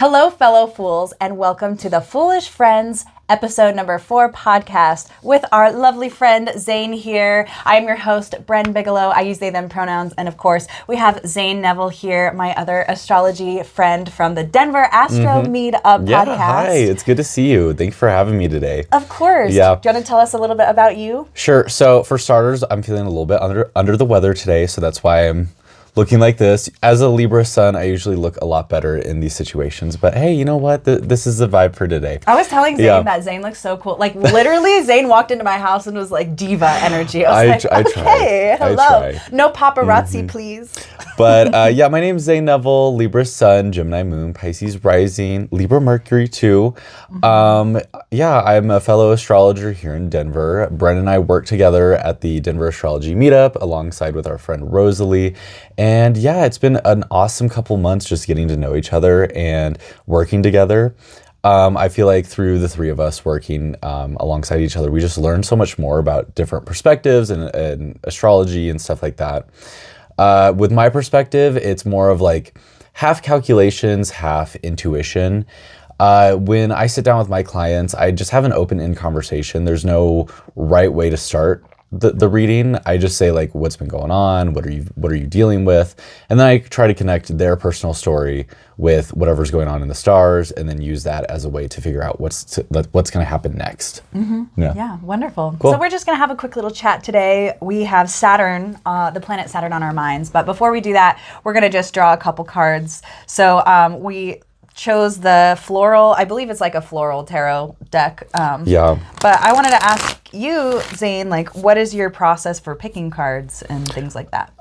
Hello, fellow fools, and welcome to the Foolish Friends episode number 4 podcast with our lovely friend Zane here. I am your host, Bren Bigelow. I use they, them pronouns. And of course, we have Zane Neville here, my other astrology friend from the Denver Astro Meetup podcast. Hi, it's good to see you. Thanks for having me today. Of course. Yeah. Do you want to tell us a little bit about you? Sure. So for starters, I'm feeling a little bit under the weather today, so that's why I'm looking like this. As a Libra sun, I usually look a lot better in these situations. But hey, you know what? This is the vibe for today. I was telling Zane that Zane looks so cool. Like literally, Zane walked into my house and was like diva energy. I was like, okay, hello. No paparazzi, please. But yeah, my name's Zane Neville, Libra sun, Gemini moon, Pisces rising, Libra Mercury too. Yeah, I'm a fellow astrologer here in Denver. Bren and I work together at the Denver Astrology Meetup alongside with our friend Rosalie. And yeah, it's been an awesome couple months just getting to know each other and working together. I feel like through the three of us working alongside each other, we just learned so much more about different perspectives and astrology and stuff like that. With my perspective, it's more of like half calculations, half intuition. When I sit down with my clients, I just have an open-end conversation. There's no right way to start the reading. I just say like, what's been going on? What are you dealing with? And then I try to connect their personal story with whatever's going on in the stars, and then use that as a way to figure out what's going to happen next. Yeah, wonderful. Cool. So we're just going to have a quick little chat today. We have Saturn, the planet Saturn on our minds. But before we do that, we're going to just draw a couple cards. So we chose the floral, I believe it's like a floral tarot deck. Yeah. But I wanted to ask you, Zane, like, what is your process for picking cards and things like that?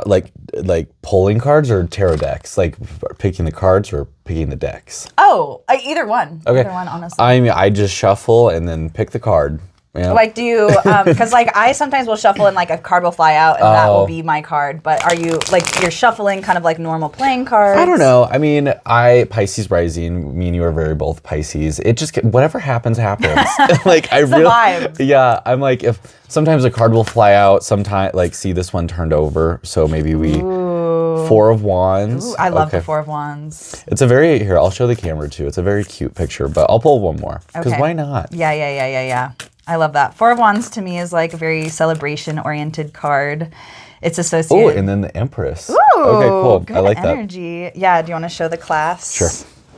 Like pulling cards or tarot decks? Like picking the cards or picking the decks? Oh, either one. Okay. Either one, honestly. I mean, I just shuffle and then pick the card. Yeah. Like, do you, because like I sometimes will shuffle and like a card will fly out and that will be my card. But are you, like, you're shuffling kind of like normal playing cards? I don't know. I mean, Pisces rising, me and you are very both Pisces. It just, whatever happens. Like, I really, vibe. Yeah, I'm like, if sometimes a card will fly out, sometimes, like, see this one turned over. So maybe we, Four of Wands. Ooh, I love the Four of Wands. It's here, I'll show the camera too. It's a very cute picture, but I'll pull one more. Because why not? Yeah. I love that. Four of Wands to me is like a very celebration-oriented card. It's associated. Oh, and then the Empress. Ooh, okay, cool. Good I like energy. That. Yeah, do you want to show the class? Sure.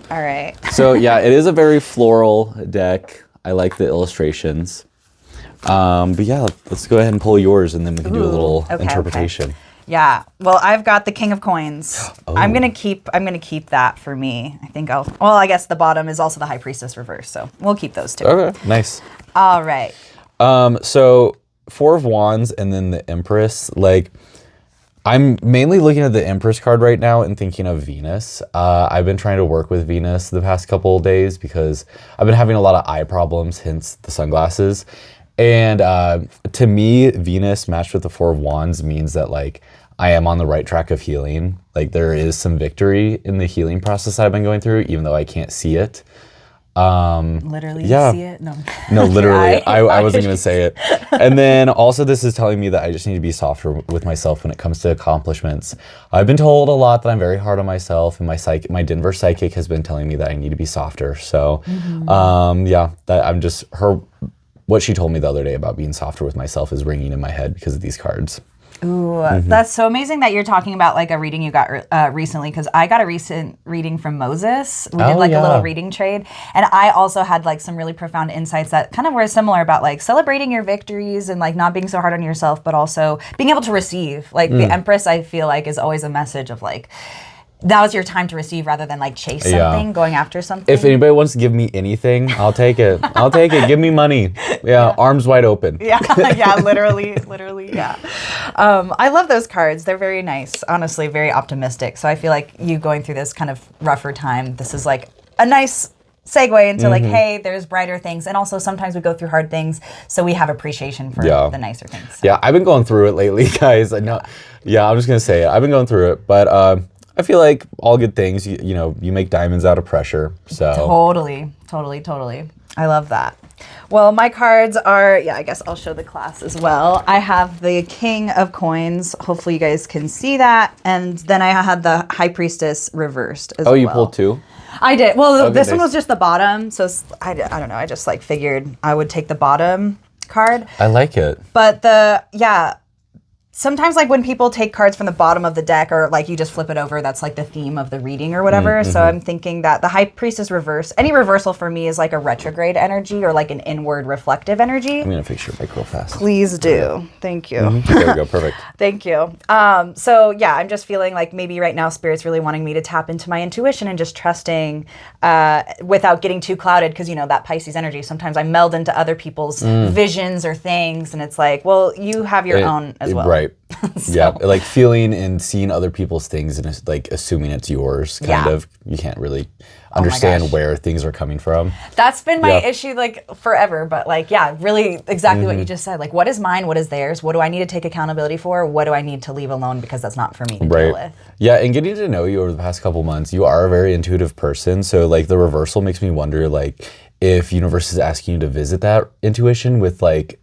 All right. So yeah, it is a very floral deck. I like the illustrations. But yeah, let's go ahead and pull yours, and then we can do a little interpretation. Okay. Yeah. Well, I've got the King of Coins. Oh. I'm gonna keep that for me. I think I guess the bottom is also the High Priestess reverse, so we'll keep those two. Okay. Nice. All right. So Four of Wands and then the Empress. Like, I'm mainly looking at the Empress card right now and thinking of Venus. I've been trying to work with Venus the past couple of days because I've been having a lot of eye problems, hence the sunglasses. And to me, Venus matched with the Four of Wands means that, like, I am on the right track of healing. Like, there is some victory in the healing process that I've been going through, even though I can't see it. Literally, you see it? No, literally. I wasn't going to say it. And then also this is telling me that I just need to be softer with myself when it comes to accomplishments. I've been told a lot that I'm very hard on myself, and my Denver psychic has been telling me that I need to be softer. So, what she told me the other day about being softer with myself is ringing in my head because of these cards. Ooh, that's so amazing that you're talking about like a reading you got recently, because I got a recent reading from Moses. We did like a little reading trade, and I also had like some really profound insights that kind of were similar about like celebrating your victories and like not being so hard on yourself, but also being able to receive. Like the Empress, I feel like, is always a message of like, that was your time to receive rather than like chase something, going after something. If anybody wants to give me anything, I'll take it. Give me money. Yeah, arms wide open. Yeah, literally, yeah. I love those cards. They're very nice, honestly, very optimistic. So I feel like you going through this kind of rougher time, this is like a nice segue into like, hey, there's brighter things. And also sometimes we go through hard things, so we have appreciation for the nicer things. So. Yeah, I've been going through it lately, guys. I know. Yeah, I'm just going to say it. I've been going through it, but I feel like all good things, you make diamonds out of pressure. So Totally. I love that. Well, my cards are, I guess I'll show the class as well. I have the King of Coins. Hopefully you guys can see that. And then I had the High Priestess reversed as well. Oh, you pulled two? I did. Well, Okay, this one nice. was just the bottom. So I don't know. I just like figured I would take the bottom card. I like it. But sometimes like when people take cards from the bottom of the deck or like you just flip it over, that's like the theme of the reading or whatever. So I'm thinking that the High Priestess reverse, any reversal for me is like a retrograde energy or like an inward reflective energy. I'm going to fix your mic real fast. Please do. Thank you. There we go. Perfect. Thank you. So yeah, I'm just feeling like maybe right now Spirit's really wanting me to tap into my intuition and just trusting without getting too clouded because, you know, that Pisces energy, sometimes I meld into other people's visions or things and it's like, well, you have your own as well. Right. Yeah, like feeling and seeing other people's things and it's like assuming it's yours, kind of. You can't really understand where things are coming from. That's been my issue like forever, but like, yeah, really exactly what you just said. Like, what is mine? What is theirs? What do I need to take accountability for? What do I need to leave alone because that's not for me to deal with? Yeah, and getting to know you over the past couple months, you are a very intuitive person. So like the reversal makes me wonder like if universe is asking you to visit that intuition with like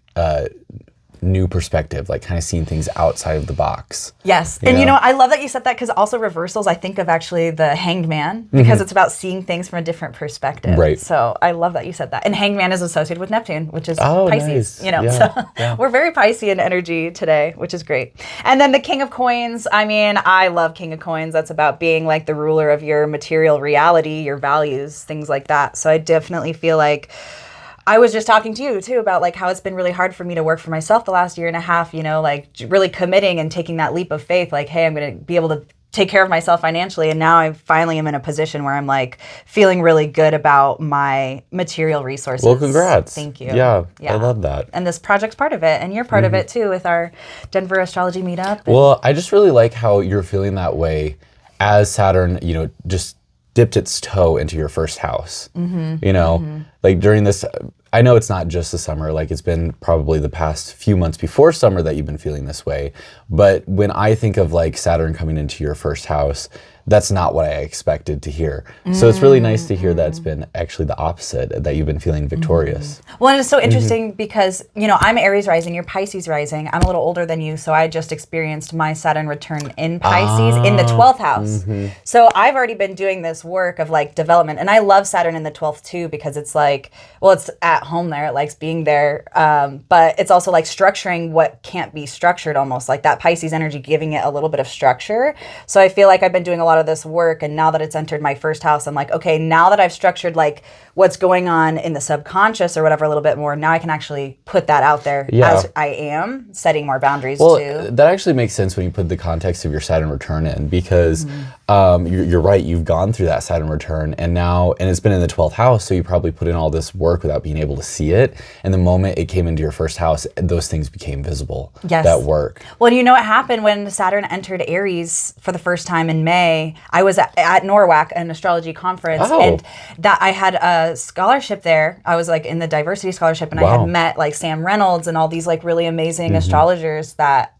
new perspective, like kind of seeing things outside of the box. Yes. And you know, I love that you said that because also reversals, I think of actually the Hanged Man because it's about seeing things from a different perspective. Right. So I love that you said that. And Hanged Man is associated with Neptune, which is nice. Pisces, you know. So we're very Piscean energy today, which is great. And then the King of Coins, I mean, I love King of Coins. That's about being like the ruler of your material reality, your values, things like that. So I definitely feel like I was just talking to you too about like how it's been really hard for me to work for myself the last year and a half, you know, like really committing and taking that leap of faith, like, hey, I'm going to be able to take care of myself financially. And now I finally am in a position where I'm like feeling really good about my material resources. Well, congrats. Thank you. Yeah, I love that. And this project's part of it. And you're part of it too with our Denver astrology meetup. Well, I just really like how you're feeling that way as Saturn, you know, just dipped its toe into your first house. You know, like during this, I know it's not just the summer, like it's been probably the past few months before summer that you've been feeling this way. But when I think of like Saturn coming into your first house, that's not what I expected to hear. So it's really nice to hear that it's been actually the opposite, that you've been feeling victorious. Well, and it's so interesting because, you know, I'm Aries rising, you're Pisces rising. I'm a little older than you, so I just experienced my Saturn return in Pisces in the 12th house. So I've already been doing this work of like development, and I love Saturn in the 12th too because it's like, well, it's at home there, it likes being there, but it's also like structuring what can't be structured almost, like that Pisces energy giving it a little bit of structure. So I feel like I've been doing a lot of this work, and now that it's entered my first house, I'm like, okay, now that I've structured like what's going on in the subconscious or whatever a little bit more, now I can actually put that out there as I am setting more boundaries too. That actually makes sense when you put the context of your Saturn return in, because you're right, you've gone through that Saturn return and it's been in the 12th house, so you probably put in all this work without being able to see it, and the moment it came into your first house, those things became visible. That work. Well, you know what happened when Saturn entered Aries for the first time in May? I was at NORWAC, an astrology conference, and that I had a scholarship there. I was like in the diversity scholarship, and I had met like Sam Reynolds and all these like really amazing astrologers that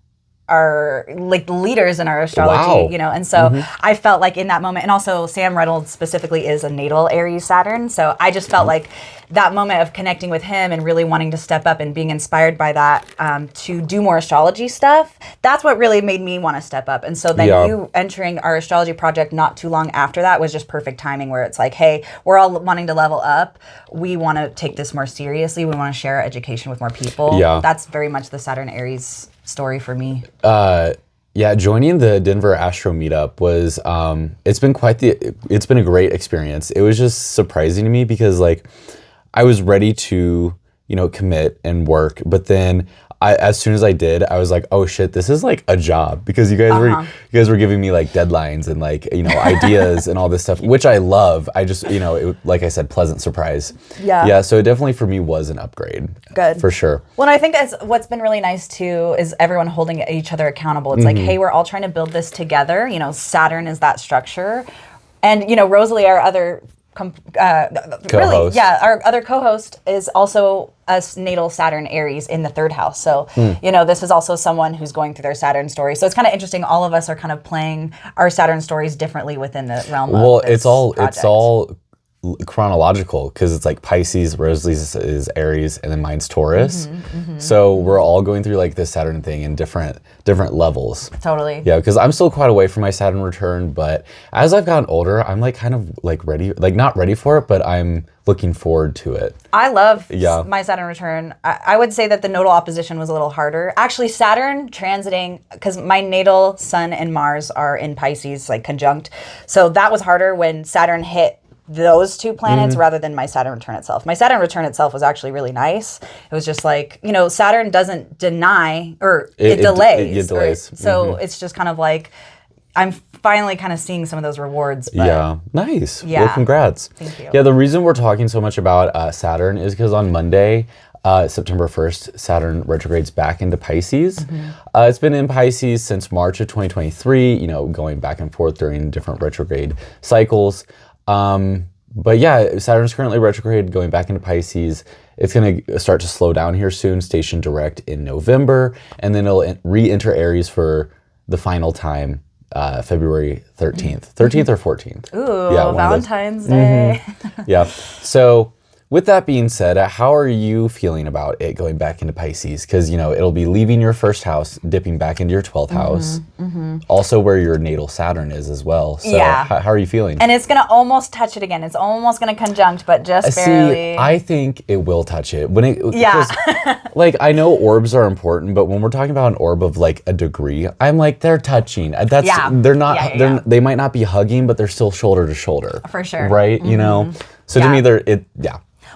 are like leaders in our astrology, you know, and so I felt like in that moment, and also Sam Reynolds specifically is a natal Aries Saturn, so I just felt like that moment of connecting with him and really wanting to step up and being inspired by that to do more astrology stuff, that's what really made me want to step up. And so then you entering our astrology project not too long after that was just perfect timing, where it's like, hey, we're all wanting to level up, we want to take this more seriously, we want to share our education with more people. That's very much the Saturn Aries story for me. Joining the Denver Astro Meetup was it's been a great experience. It was just surprising to me because like I was ready to, you know, commit and work, but then as soon as I did, I was like, oh shit, this is like a job, because you guys were giving me like deadlines and like, you know, ideas and all this stuff, which I love. I just, you know, like I said, pleasant surprise. So it definitely for me was an upgrade. Good. For sure. Well, I think what's been really nice too is everyone holding each other accountable. It's like, hey, we're all trying to build this together. You know, Saturn is that structure. And, you know, Rosalie, our other co-host. Our other co-host is also a natal Saturn Aries in the 3rd house. So, you know, this is also someone who's going through their Saturn story. So it's kind of interesting. All of us are kind of playing our Saturn stories differently within the realm of this project. It's all chronological because it's like Pisces, Rosalie's is Aries, and then mine's Taurus. So we're all going through like this Saturn thing in different levels. Totally. Yeah, because I'm still quite away from my Saturn return, but as I've gotten older, I'm like kind of like ready, like not ready for it, but I'm looking forward to it. I love my Saturn return. I would say that the nodal opposition was a little harder. Actually, Saturn transiting, because my natal sun and Mars are in Pisces, like conjunct. So that was harder when Saturn hit those two planets rather than my Saturn return itself. My Saturn return itself was actually really nice. It was just like, you know, Saturn doesn't deny, or it delays. It delays. Right? So it's just kind of like, I'm finally kind of seeing some of those rewards. But yeah, nice. Yeah. Well, congrats. Thank you. Yeah, the reason we're talking so much about Saturn is because on Monday, September 1st, Saturn retrogrades back into Pisces. It's been in Pisces since March of 2023, you know, going back and forth during different retrograde cycles. But yeah, Saturn's currently retrograde, going back into Pisces. It's going to start to slow down here soon, station direct in November, and then it'll re-enter Aries for the final time, February 13th. 13th or 14th. Ooh, yeah, Valentine's Day. Yeah. So with that being said, how are you feeling about it going back into Pisces? Because, you know, it'll be leaving your first house, dipping back into your 12th house. Also where your natal Saturn is as well. So Yeah. how are you feeling? And it's going to almost touch it again. It's almost going to conjunct, but just barely. See, I think it will touch it. When it, Yeah. like, I know orbs are important, but when we're talking about an orb of like a degree, I'm like, they're touching. That's they're not. They might not be hugging, but they're still shoulder to shoulder. For sure. Right? You know. So to me,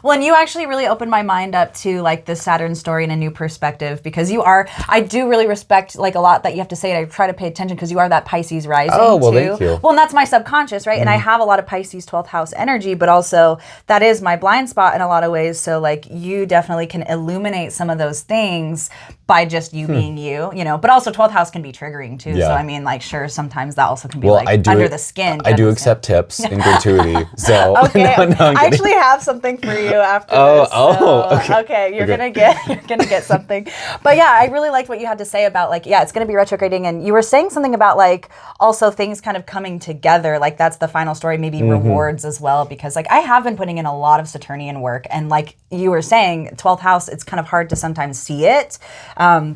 Well, and you actually really opened my mind up to like the Saturn story in a new perspective, because I do really respect like a lot that you have to say, and I try to pay attention because you are that Pisces rising well, too. thank you. Well, and that's my subconscious, right? And I have a lot of Pisces 12th house energy, but also that is my blind spot in a lot of ways. So like you definitely can illuminate some of those things by just you being you know, but also 12th house can be triggering too. Yeah. So I mean, like, sure, sometimes that also can be under the skin. I do accept tips and gratuity. So okay, I actually have something for you after this. Okay. You're gonna get something. But yeah, I really liked what you had to say about like, it's gonna be retrograding, and you were saying something about like also things kind of coming together, like that's the final story, maybe rewards as well, because like I have been putting in a lot of Saturnian work, and like you were saying, 12th house, it's kind of hard to sometimes see it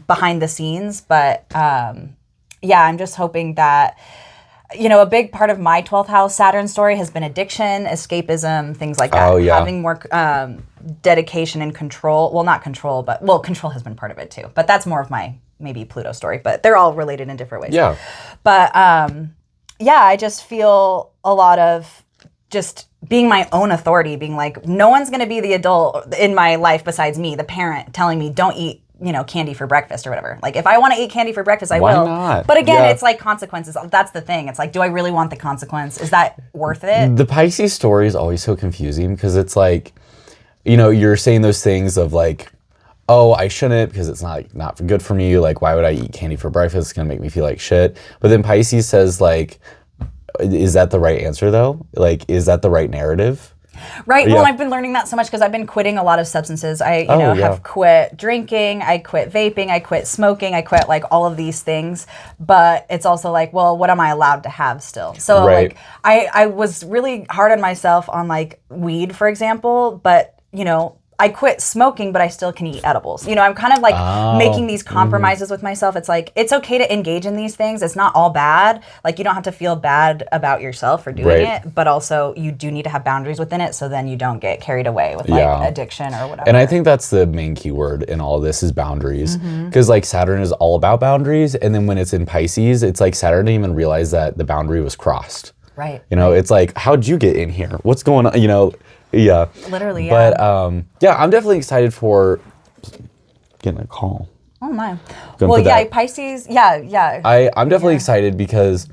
behind the scenes, but I'm just hoping that, you know, a big part of my 12th house Saturn story has been addiction, escapism, things like that. Having more dedication and control. Well, not control, but control has been part of it too. But that's more of my maybe Pluto story. But they're all related in different ways. Yeah. But I just feel a lot of just being my own authority, being like, no one's going to be the adult in my life besides me, the parent telling me don't eat, you know, candy for breakfast or whatever. Like if I want to eat candy for breakfast, I will. Not? But again, it's like consequences. That's the thing. It's like, do I really want the consequence? Is that worth it? The Pisces story is always so confusing because it's like, you know, you're saying those things of like, oh, I shouldn't because it's not good for me. Like, why would I eat candy for breakfast? It's going to make me feel like shit. But then Pisces says like, is that the right answer though? Like, is that the right narrative? Right. Well, I've been learning that so much because I've been quitting a lot of substances. I, have quit drinking. I quit vaping. I quit smoking. I quit like all of these things. But it's also like, well, what am I allowed to have still? So like, I was really hard on myself on like weed, for example. But, you know, I quit smoking, but I still can eat edibles. You know, I'm kind of like making these compromises with myself. It's like, it's okay to engage in these things. It's not all bad. Like, you don't have to feel bad about yourself for doing it, but also you do need to have boundaries within it so then you don't get carried away with like addiction or whatever. And I think that's the main key word in all of this is boundaries. Because like Saturn is all about boundaries. And then when it's in Pisces, it's like Saturn didn't even realize that the boundary was crossed. Right. You know, it's like, how'd you get in here? What's going on? You know, yeah. Literally, But I'm definitely excited for getting a call. Oh my. Well, yeah, Pisces, yeah. I'm definitely excited because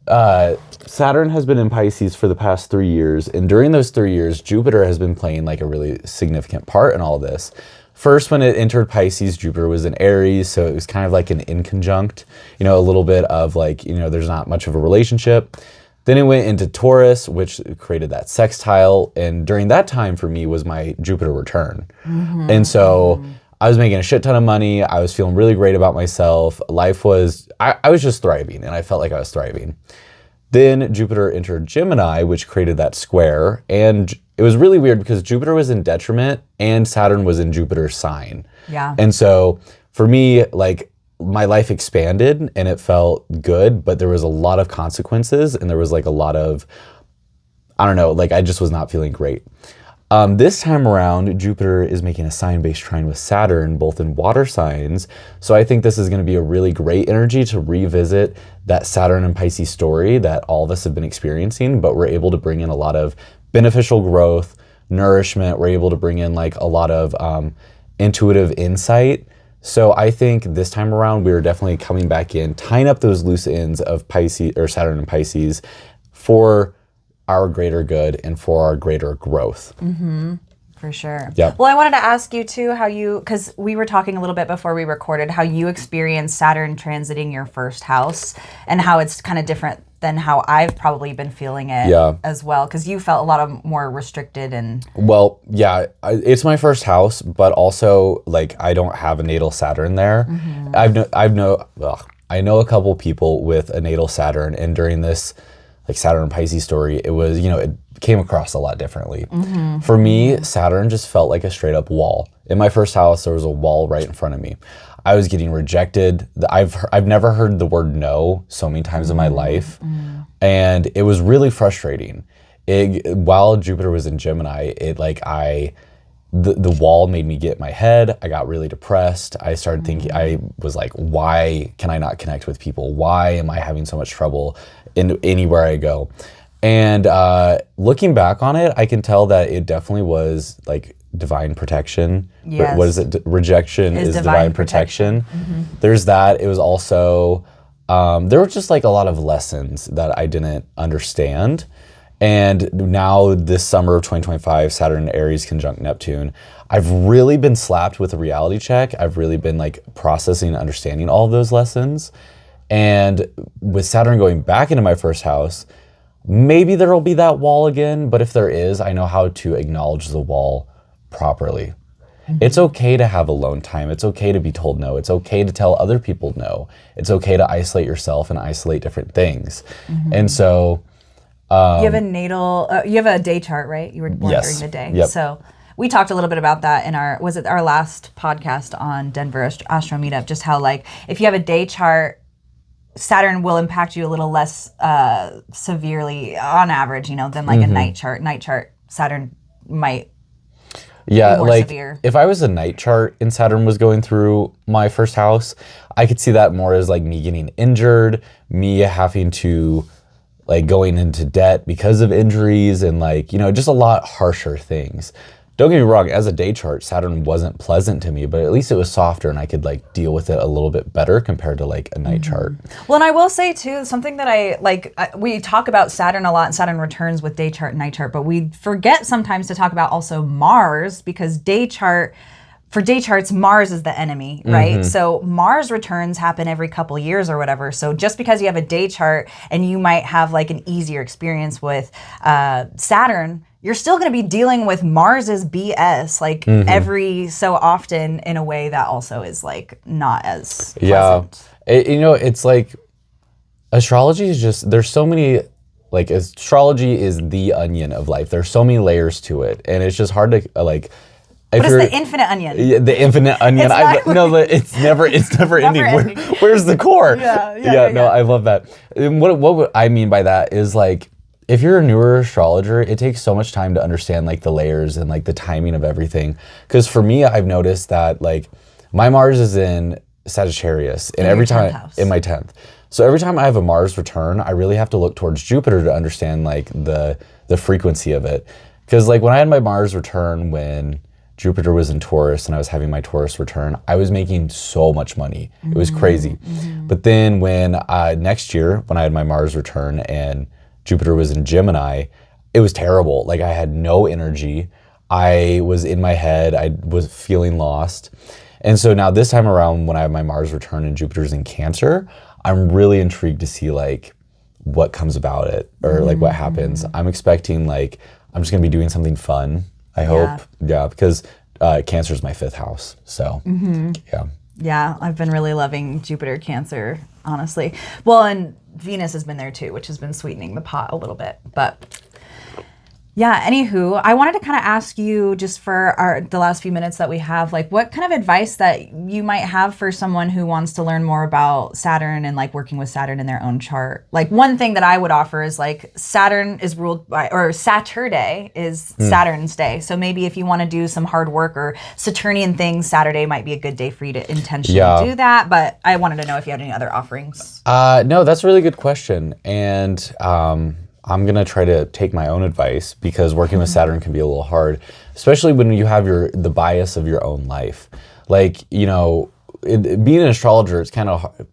Saturn has been in Pisces for the past 3 years. And during those 3 years, Jupiter has been playing like a really significant part in all this. First, when it entered Pisces, Jupiter was in Aries, so it was kind of like an inconjunct, you know, a little bit of like, you know, there's not much of a relationship. Then it went into Taurus, which created that sextile. And during that time for me was my Jupiter return. And so I was making a shit ton of money. I was feeling really great about myself. Life was, I was just thriving and I felt like I was thriving. Then Jupiter entered Gemini, which created that square. And it was really weird because Jupiter was in detriment and Saturn was in Jupiter's sign. Yeah. And so for me, like, my life expanded and it felt good, but there was a lot of consequences and there was like a lot of, I don't know, like I just was not feeling great. This time around, Jupiter is making a sign-based trine with Saturn, both in water signs. So I think this is going to be a really great energy to revisit that Saturn and Pisces story that all of us have been experiencing, but we're able to bring in a lot of beneficial growth, nourishment. We're able to bring in like a lot of intuitive insight. So I think this time around, we're definitely coming back in, tying up those loose ends of Pisces or Saturn and Pisces for our greater good and for our greater growth. For sure. Yeah. Well, I wanted to ask you too how you, because we were talking a little bit before we recorded, how you experienced Saturn transiting your first house and how it's kind of different than how I've probably been feeling it as well, because you felt a lot of more restricted and... Well, yeah, it's my first house, but also like I don't have a natal Saturn there. I know a couple people with a natal Saturn, and during this like Saturn and Pisces story, it was, you know, it came across a lot differently. For me, Saturn just felt like a straight up wall. In my first house, there was a wall right in front of me. I was getting rejected. I've never heard the word no so many times in my life. And it was really frustrating. While Jupiter was in Gemini, the wall made me get in my head. I got really depressed. I started thinking, I was like, why can I not connect with people? Why am I having so much trouble in anywhere I go? And looking back on it, I can tell that it definitely was like divine protection. Yes. What is it? Rejection is divine protection. There's that. It was also, there were just like a lot of lessons that I didn't understand. And now this summer of 2025, Saturn and Aries conjunct Neptune, I've really been slapped with a reality check. I've really been like processing and understanding all of those lessons. And with Saturn going back into my first house, maybe there will be that wall again, but if there is, I know how to acknowledge the wall properly. It's okay to have alone time. It's okay to be told no. It's okay to tell other people no. It's okay to isolate yourself and isolate different things. And so... you have a natal, you have a day chart, right? You were born during the day. Yep. So we talked a little bit about that in our last podcast on Denver Astro Meetup, just how like, if you have a day chart, Saturn will impact you a little less severely on average, you know, than like a night chart. Night chart, Saturn might be more severe. If I was a night chart and Saturn was going through my first house, I could see that more as like me getting injured, me having to like going into debt because of injuries and like, you know, just a lot harsher things. Don't get me wrong, as a day chart, Saturn wasn't pleasant to me, but at least it was softer and I could like deal with it a little bit better compared to like a night chart. Well, and I will say too, something that I like, we talk about Saturn a lot and Saturn returns with day chart and night chart, but we forget sometimes to talk about also Mars, because for day charts, Mars is the enemy, right? So Mars returns happen every couple years or whatever. So just because you have a day chart and you might have like an easier experience with Saturn, you're still going to be dealing with Mars's BS like every so often in a way that also is like not as pleasant. You know, it's like astrology is just, there's so many, like astrology is the onion of life. There's so many layers to it. And it's just hard to like, but it's the infinite onion. Yeah, the infinite onion. It's never ending. Where's the core? Yeah. No, I love that. And what I mean by that is like, if you're a newer astrologer, it takes so much time to understand like the layers and like the timing of everything. Because for me, I've noticed that like my Mars is in Sagittarius, and every time in my 10th. So every time I have a Mars return, I really have to look towards Jupiter to understand like the frequency of it. Because like when I had my Mars return when Jupiter was in Taurus and I was having my Taurus return, I was making so much money. It was crazy. But then when next year, when I had my Mars return and Jupiter was in Gemini, it was terrible. Like I had no energy. I was in my head. I was feeling lost. And so now this time around when I have my Mars return and Jupiter's in Cancer, I'm really intrigued to see like what comes about it or like what happens. I'm expecting like, I'm just gonna be doing something fun. I hope, because Cancer is my 5th house. So, yeah. Yeah, I've been really loving Jupiter Cancer, honestly. Well, and Venus has been there too, which has been sweetening the pot a little bit. But yeah, anywho, I wanted to kind of ask you just for the last few minutes that we have, like what kind of advice that you might have for someone who wants to learn more about Saturn and like working with Saturn in their own chart. Like one thing that I would offer is like Saturn is ruled by, or Saturday is Saturn's day. So maybe if you want to do some hard work or Saturnian things, Saturday might be a good day for you to intentionally do that. But I wanted to know if you had any other offerings. No, that's a really good question. And I'm going to try to take my own advice because working with Saturn can be a little hard, especially when you have the bias of your own life. Like, you know, being an astrologer, it's kind of hard.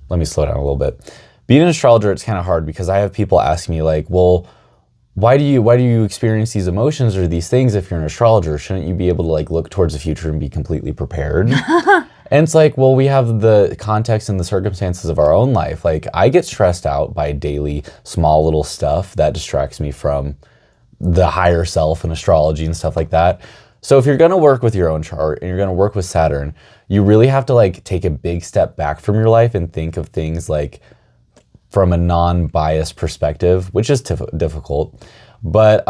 Let me slow down a little bit. Being an astrologer, it's kind of hard because I have people ask me like, well, why do you experience these emotions or these things if you're an astrologer? Shouldn't you be able to like look towards the future and be completely prepared? And it's like, well, we have the context and the circumstances of our own life. Like I get stressed out by daily small little stuff that distracts me from the higher self and astrology and stuff like that. So if you're going to work with your own chart and you're going to work with Saturn, you really have to like take a big step back from your life and think of things like from a non-biased perspective, which is difficult. But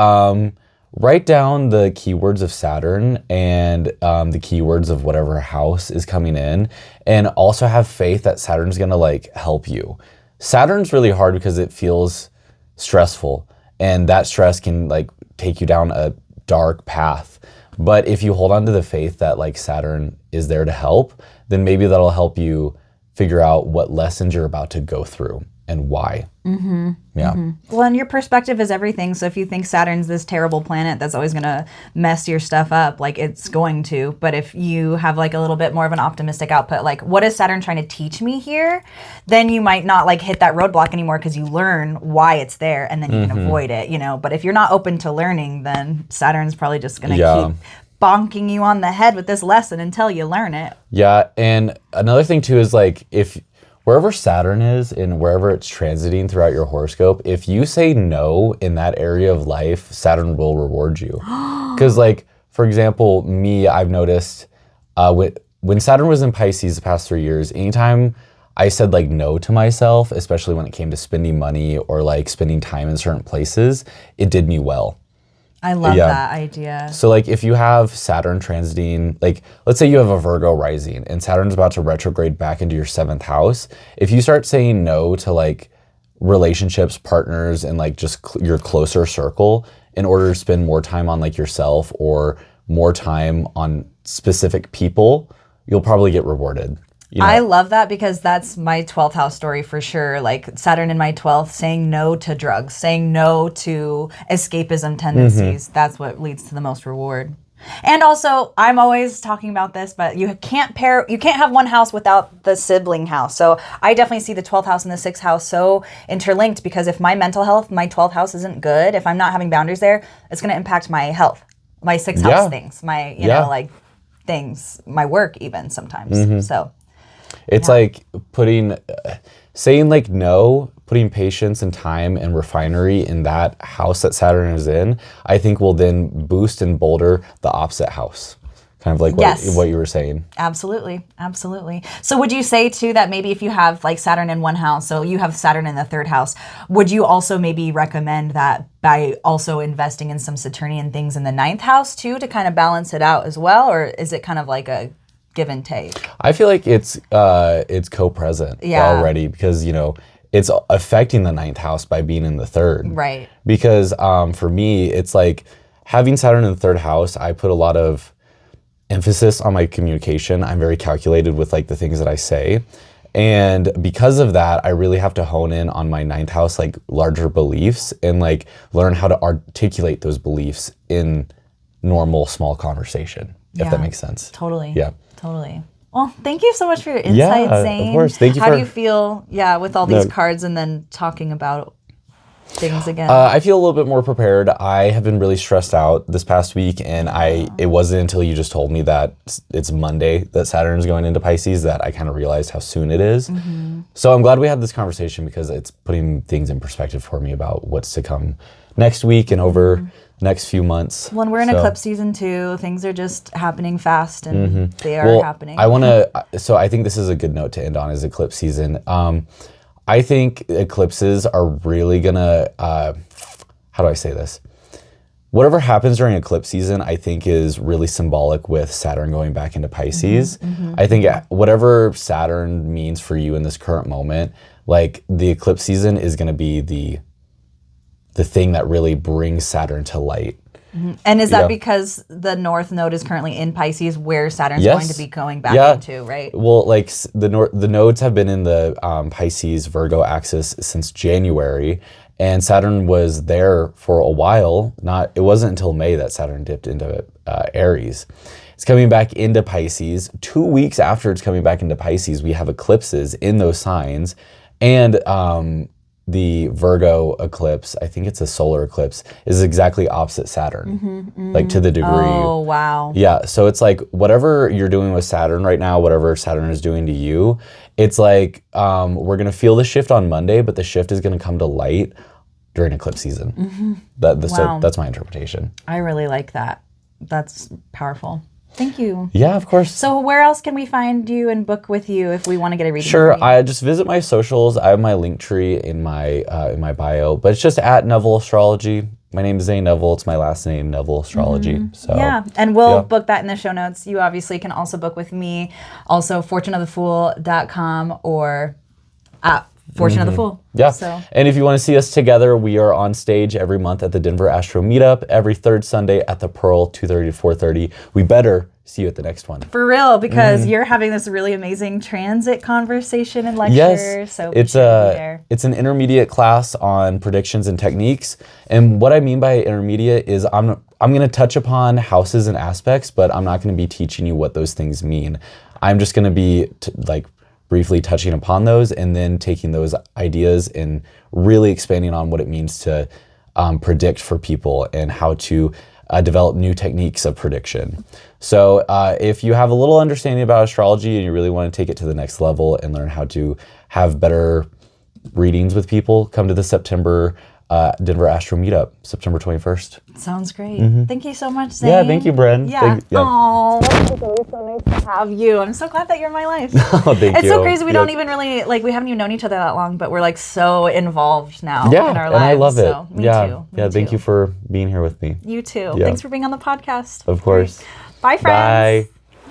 write down the keywords of Saturn and the keywords of whatever house is coming in, and also have faith that Saturn's gonna like help you. Saturn's really hard because it feels stressful, and that stress can like take you down a dark path. But if you hold on to the faith that like Saturn is there to help, then maybe that'll help you figure out what lessons you're about to go through and why. Well, and your perspective is everything. So if you think Saturn's this terrible planet that's always going to mess your stuff up, like it's going to. But if you have like a little bit more of an optimistic output, like what is Saturn trying to teach me here? Then you might not like hit that roadblock anymore because you learn why it's there and then you can avoid it, you know. But if you're not open to learning, then Saturn's probably just going to keep bonking you on the head with this lesson until you learn it. Yeah, and another thing too is like if wherever Saturn is and wherever it's transiting throughout your horoscope, if you say no in that area of life, Saturn will reward you. Because like, for example, me, I've noticed when Saturn was in Pisces the past 3 years, anytime I said like no to myself, especially when it came to spending money or like spending time in certain places, it did me well. I love that idea. So like if you have Saturn transiting, like let's say you have a Virgo rising and Saturn's about to retrograde back into your 7th house. If you start saying no to like relationships, partners, and like just your closer circle in order to spend more time on like yourself or more time on specific people, you'll probably get rewarded. You know? I love that because that's my 12th house story for sure. Like Saturn in my 12th, saying no to drugs, saying no to escapism tendencies. That's what leads to the most reward. And also, I'm always talking about this, but you can't have one house without the sibling house. So I definitely see the 12th house and the 6th house so interlinked because if my mental health, my 12th house isn't good, if I'm not having boundaries there, it's going to impact my health, my 6th house things, my, you know, like things, my work even sometimes. So it's like saying like no, putting patience and time and refinery in that house that Saturn is in, I think will then boost and bolder the opposite house. Kind of like what you were saying. Absolutely. Absolutely. So would you say too that maybe if you have like Saturn in one house, so you have Saturn in the 3rd house, would you also maybe recommend that by also investing in some Saturnian things in the 9th house too to kind of balance it out as well? Or is it kind of like a give and take? I feel like it's co-present already because, you know, it's affecting the 9th house by being in the 3rd. Right. Because for me, it's like having Saturn in the 3rd house, I put a lot of emphasis on my communication. I'm very calculated with like the things that I say. And because of that, I really have to hone in on my 9th house, like larger beliefs and like learn how to articulate those beliefs in normal, small conversation, if that makes sense. Totally. Yeah. Totally. Well, thank you so much for your insight, Zane. Of course. Thank you. How do you feel, with all these cards and then talking about things again? I feel a little bit more prepared. I have been really stressed out this past week, and it wasn't until you just told me that it's Monday that Saturn is going into Pisces that I kind of realized how soon it is. So I'm glad we had this conversation because it's putting things in perspective for me about what's to come next week and over the next few months. When we're in eclipse season too, things are just happening fast, and they are happening. So I think this is a good note to end on, is eclipse season. I think eclipses are really gonna, how do I say this? Whatever happens during eclipse season, I think is really symbolic with Saturn going back into Pisces. I think whatever Saturn means for you in this current moment, like the eclipse season is gonna be the thing that really brings Saturn to light. And is that because the North Node is currently in Pisces, where Saturn's going to be going back into, right? Well, like the nodes have been in the Pisces Virgo axis since January, and Saturn was there for a while. It wasn't until May that Saturn dipped into Aries. It's coming back into Pisces. 2 weeks after it's coming back into Pisces, we have eclipses in those signs, and the Virgo eclipse, I think it's a solar eclipse, is exactly opposite Saturn, like to the degree. Oh, wow. Yeah, so it's like whatever you're doing with Saturn right now, whatever Saturn is doing to you, it's like we're going to feel the shift on Monday, but the shift is going to come to light during eclipse season. So that's my interpretation. I really like that. That's powerful. Thank you. Yeah, of course. So where else can we find you and book with you if we want to get a reading? Sure, I just visit my socials. I have my link tree in my bio, but it's just at Neville Astrology. My name is Zane Neville. It's my last name, Neville Astrology. So yeah, and we'll book that in the show notes. You obviously can also book with me, also fortuneofthefool.com or at Fortune of the Fool. Yeah. So. And if you want to see us together, we are on stage every month at the Denver Astro Meetup, every third Sunday at the Pearl, 2:30 to 4:30. We better see you at the next one. For real, because you're having this really amazing transit conversation and lecture. Yes. So it's an intermediate class on predictions and techniques. And what I mean by intermediate is I'm going to touch upon houses and aspects, but I'm not going to be teaching you what those things mean. I'm just going to be briefly touching upon those and then taking those ideas and really expanding on what it means to predict for people and how to develop new techniques of prediction. So if you have a little understanding about astrology and you really want to take it to the next level and learn how to have better readings with people, come to the September Denver Astro Meetup, September 21st. Sounds great. Thank you so much, Zane. Yeah, thank you, Bren. Yeah. Oh, it's always so nice to have you. I'm so glad that you're in my life. Oh, thank you. It's so crazy. We don't even really, we haven't even known each other that long, but we're so involved now in our lives. And I love it. So, me too. Yeah, thank you for being here with me. You too. Yeah. Thanks for being on the podcast. Of course. Bye, friends. Bye.